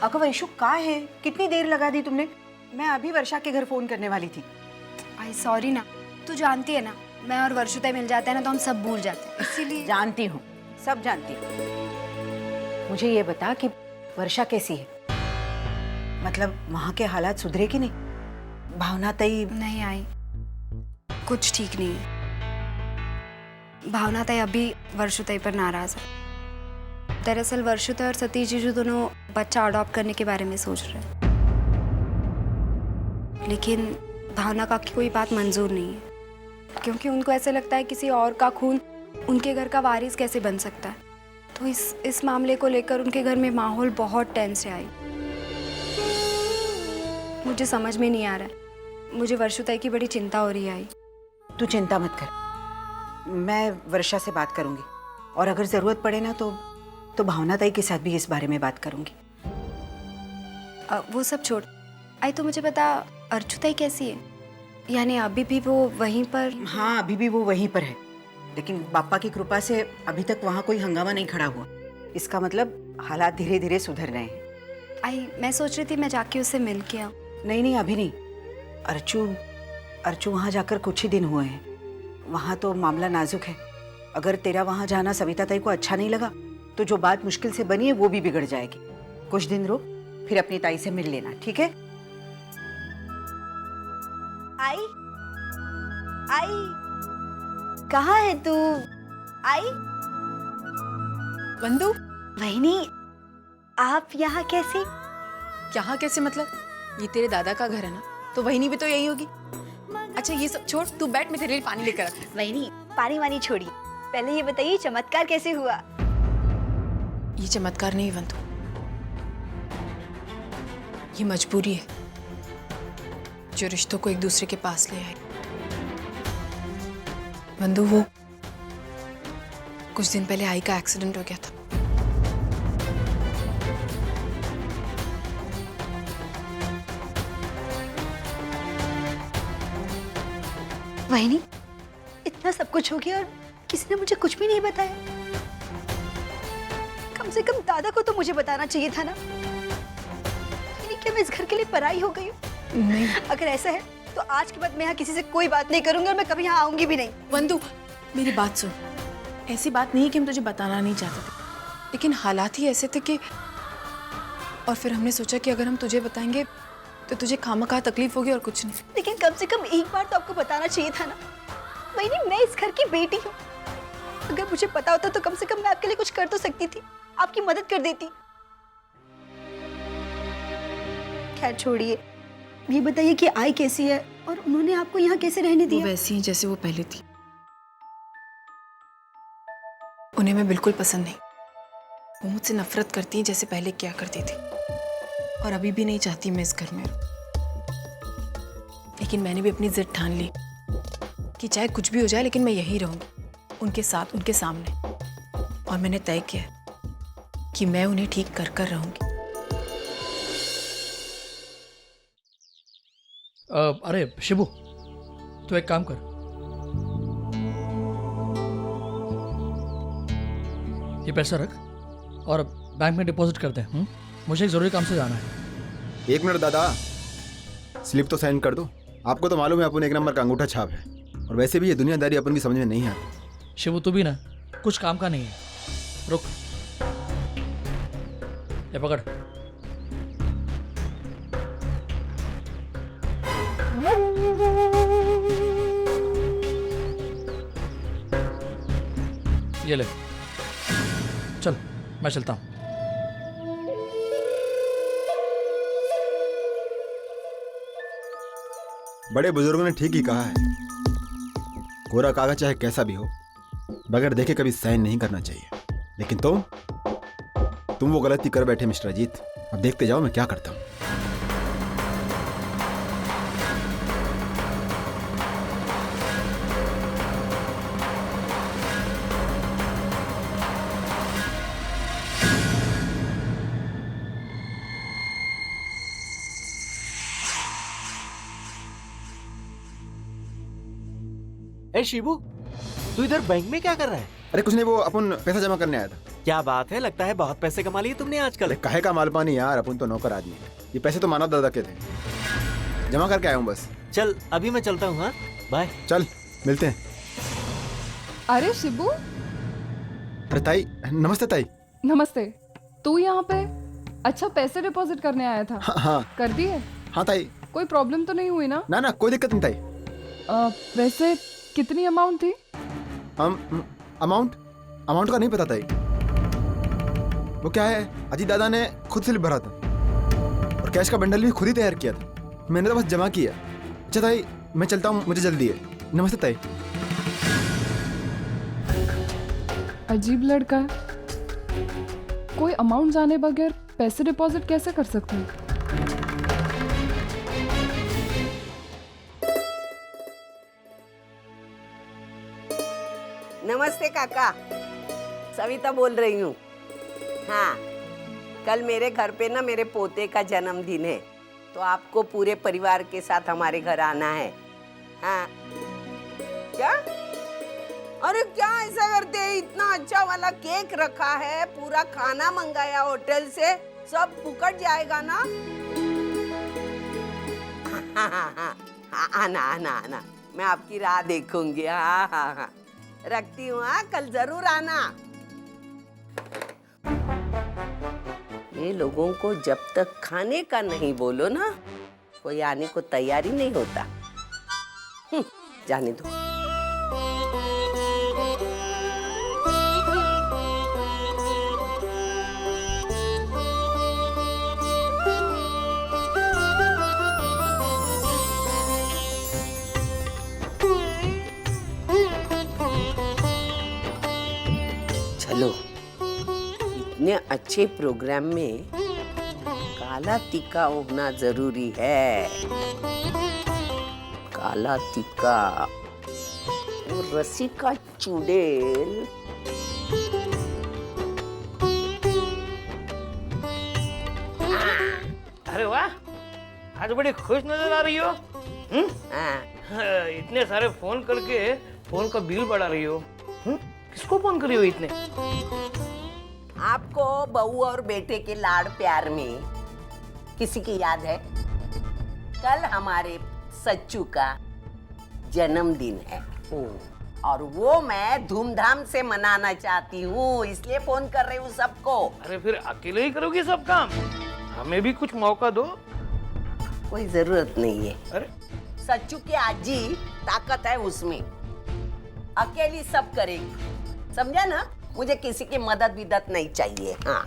अगं वैशु काय है, कितनी देर लगा दी तुमने? मैं अभी वर्षा के घर फोन करने वाली थी। आई सॉरी ना, तू जानती है ना, मैं और वर्षुता मिल जाते हैं ना तो हम सब भूल जाते हैं, इसीलिए। जानती हूँ, सब जानती हूँ। मुझे ये बता कि वर्षा कैसी है? मतलब वहाँ के हालात सुधरे कि नहीं? भावना तई नहीं आई, कुछ ठीक नहीं है। भावना तई अभी वर्षुता पर नाराज है। दरअसल वर्षुता और सतीश जीजू दोनों बच्चा अडॉप्ट करने के बारे में सोच रहे हैं, लेकिन भावना का की कोई बात मंजूर नहीं है, क्योंकि उनको ऐसे लगता है किसी और का खून उनके घर का वारिस कैसे बन सकता है। तो इस मामले को लेकर उनके घर में माहौल बहुत टेंस है। आई मुझे समझ में नहीं आ रहा है, मुझे वर्षुता की बड़ी चिंता हो रही है। आई तू चिंता मत कर, मैं वर्षा से बात करूंगी और अगर जरूरत पड़े ना तो भावना ताई के साथ भी इस बारे में बात करूंगी। वो सब छोड़, आई तो मुझे बता अर्चुताई कैसी है? यानी अभी भी वो वहीं पर? हाँ, अभी भी वो वहीं पर है, लेकिन बापा की कृपा से अभी तक वहाँ कोई हंगामा नहीं खड़ा हुआ। इसका मतलब हालात धीरे धीरे सुधर रहे हैं। आई मैं सोच रही थी मैं जाके उससे मिल के आऊँ। नहीं नहीं, अभी नहीं। अर्चू वहाँ जाकर कुछ ही दिन हुए हैं, वहाँ तो मामला नाजुक है। अगर तेरा वहाँ जाना सविता ताई को अच्छा नहीं लगा तो जो बात मुश्किल से बनी है वो भी बिगड़ जाएगी। कुछ दिन रुक, फिर अपनी ताई से मिल लेना, ठीक है? आई आई कहाँ है तू? आई वंदु, वहिनी, आप यहाँ कैसे? यहाँ कैसे मतलब? ये तेरे दादा का घर है ना, तो वहीनी भी तो यही होगी। अच्छा ये सब छोड़, तू बैठ, मैं तेरे लिए पानी लेकर आती हूँ। वहिनी पानी वानी छोड़िए, पहले ये बताइए चमत्कार कैसे हुआ? ये चमत्कार नहीं वंदु, ये मजबूरी है जो रिश्तों को एक दूसरे के पास ले आए। वंदु, वो कुछ दिन पहले आई का एक्सीडेंट हो गया था। वहिनी, इतना सब कुछ हो गया और किसी ने मुझे कुछ भी नहीं बताया। कम से कम दादा को तो मुझे बताना चाहिए था ना। यानी क्या मैं इस घर के लिए पराई हो गई हूँ? नहीं अगर ऐसा है तो आज के बाद मैं यहाँ किसी से कोई बात नहीं करूंगी और मैं कभी यहाँ आऊंगी भी नहीं। वंदु, मेरी बात सुन। ऐसी बात नहीं कि हम तुझे बताना नहीं चाहते थे, लेकिन हालात ही ऐसे थे कि, और फिर हमने सोचा कि अगर हम तुझे बताएंगे तो तुझे खामखा तकलीफ होगी और कुछ नहीं। लेकिन कम से कम एक बार तो आपको बताना चाहिए था ना। वही मैं इस घर की बेटी हूँ, अगर मुझे पता होता तो कम से कम मैं आपके लिए कुछ कर तो सकती थी, आपकी मदद कर देती। खैर छोड़िए, ये बताइए कि आई कैसी है और उन्होंने आपको यहाँ कैसे रहने वो दिया? वैसी ही जैसे वो पहले थी। उन्हें मैं बिल्कुल पसंद नहीं। वो मुझसे नफरत करती हैं जैसे पहले किया करती थी, और अभी भी नहीं चाहती मैं इस घर में रहूं। लेकिन मैंने भी अपनी जिद ठान ली कि चाहे कुछ भी हो जाए लेकिन मैं यहीं रहूंगी, उनके साथ, उनके सामने। और मैंने तय किया कि मैं उन्हें ठीक कर कर रहूंगी। अरे शिबू, तू एक काम कर, ये पैसा रख और बैंक में डिपॉजिट कर दे। मुझे एक जरूरी काम से जाना है। एक मिनट दादा, स्लिप तो साइन कर दो। आपको तो मालूम है अपन एक नंबर का अंगूठा छाप है, और वैसे भी ये दुनियादारी अपन की समझ में नहीं आती। शिबू तू भी ना कुछ काम का नहीं है। रुक, ये पकड़। ये ले, चल मैं चलता हूँ। बड़े बुजुर्गों ने ठीक ही कहा है, कोरा कागज चाहे कैसा भी हो, बगैर देखे कभी साइन नहीं करना चाहिए। लेकिन तुम वो गलती कर बैठे मिस्टर अजीत। अब देखते जाओ मैं क्या करता हूँ। ए शिबू, तू इधर बैंक में क्या कर रहा है? अरे कुछ नहीं, वो अपन पैसा जमा करने आया था। क्या बात है, लगता है बहुत पैसे कमा लिए तुमने आजकल। अरे काहे का माल पानी यार, अपन तो नौकर आदमी है। ये पैसे तो मानव दादा के थे, जमा करके आया हूँ बस। चल अभी मैं चलता हूँ। हाँ बाय। चल मिलते हैं। अरे शिबू, अरे ताई, नमस्ते ताई। नमस्ते। तू यहाँ पे? अच्छा, पैसे डिपॉजिट करने आया था? हाँ कर दिए? हाँ ताई। कोई प्रॉब्लम तो नहीं हुई ना? ना कोई दिक्कत नहीं ताई। वैसे कितनी अमाउंट थी? अमाउंट का नहीं पता ताई। वो क्या है, अजीत दादा ने खुद स्लिप भरा था और कैश का बंडल भी खुद ही तैयार किया था, मैंने तो बस जमा किया। अच्छा ताई, मैं चलता हूँ, मुझे जल्दी है। नमस्ते ताई। अजीब लड़का है, कोई अमाउंट जाने बगैर पैसे डिपॉजिट कैसे कर सकता है? नमस्ते काका, सविता बोल रही हूँ। हाँ, कल मेरे घर पे ना मेरे पोते का जन्मदिन है, तो आपको पूरे परिवार के साथ हमारे घर आना है। हाँ क्या? अरे क्या ऐसा करते हैं, इतना अच्छा वाला केक रखा है, पूरा खाना मंगाया होटल से, सब फुकट जाएगा ना? हाँ हाँ हाँ हाँ, आना आना आना, मैं आपकी राह देखूंगी। हाँ हाँ हाँ, रखती हूँ। हाँ, कल जरूर आना। ये लोगों को जब तक खाने का नहीं बोलो ना, कोई आने को तैयारी नहीं होता। जाने दो। चलो, इतने अच्छे प्रोग्राम में काला टीका होना जरूरी है। काला टीका और रस्सी का चुड़ैल। अरे वाह, आज बड़ी खुश नजर आ रही हो। हाँ, इतने सारे फोन करके फोन का बिल बढ़ा रही हो। किसको फोन कर रही हो इतने? आपको बहू और बेटे के लाड़ प्यार में किसी की याद है? कल हमारे सच्चू का जन्मदिन है और वो मैं धूमधाम से मनाना चाहती हूँ, इसलिए फोन कर रही हूँ सबको। अरे फिर अकेले ही करोगी सब काम? हमें भी कुछ मौका दो। कोई जरूरत नहीं है। अरे सच्चू की आजी ताकत है उसमें, अकेली सब करेगी, समझा ना? मुझे किसी की मदद विदत नहीं चाहिए। हाँ